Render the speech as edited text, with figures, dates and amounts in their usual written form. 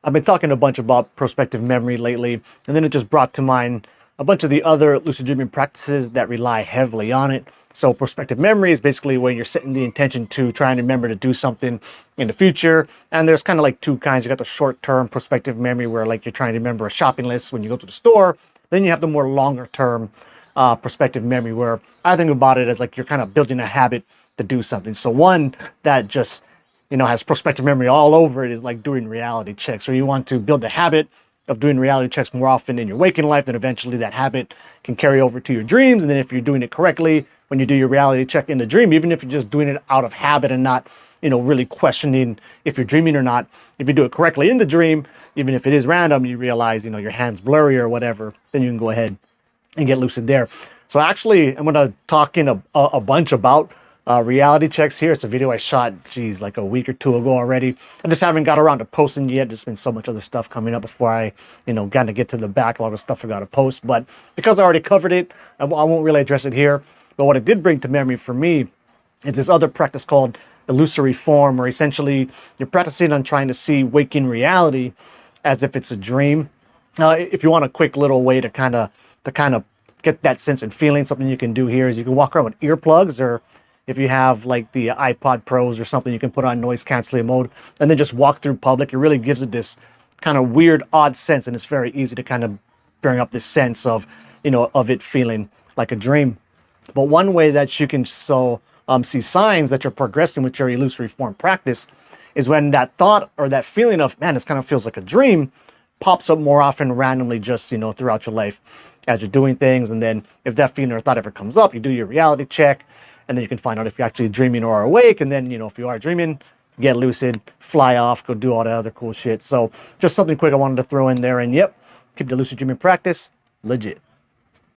I've been talking a bunch about prospective memory lately, and then it just brought to mind a bunch of the other lucid dreaming practices that rely heavily on it. So prospective memory is basically when you're setting the intention to try and remember to do something in the future. And there's kind of like two kinds. You got the short-term prospective memory where like you're trying to remember a shopping list when you go to the store. Then you have the more longer-term prospective memory where I think about it as like you're kind of building a habit to do something. So one that just has prospective memory all over it is like doing reality checks, where you want to build a habit of doing reality checks more often in your waking life. Then eventually that habit can carry over to your dreams. And then if you're doing it correctly, when you do your reality check in the dream, even if you're just doing it out of habit and not, really questioning if you're dreaming or not, if you do it correctly in the dream, even if it is random, you realize, your hand's blurry or whatever, then you can go ahead and get lucid there. So actually, I'm going to talk in a bunch about reality checks here. It's a video I shot, like a week or two ago already. I just haven't got around to posting yet. There's been so much other stuff coming up before I, kind of get to the backlog of stuff I got to post. But because I already covered it, I won't really address it here. But what it did bring to memory for me is this other practice called illusory form, where essentially you're practicing on trying to see waking reality as if it's a dream. If you want a quick little way to kind of get that sense and feeling, something you can do here is you can walk around with earplugs, or if you have like the iPod Pros or something, you can put on noise canceling mode and then just walk through public. It really gives it this kind of weird, odd sense, and it's very easy to kind of bring up this sense of, of it feeling like a dream. But one way that you can see signs that you're progressing with your illusory form practice is when that thought or that feeling of, man, this kind of feels like a dream, pops up more often randomly just, throughout your life as you're doing things. And then if that feeling or thought ever comes up, you do your reality check, and then you can find out if you're actually dreaming or awake. And then, if you are dreaming, get lucid, fly off, go do all that other cool shit. So just something quick I wanted to throw in there. And yep, keep the lucid dreaming practice legit.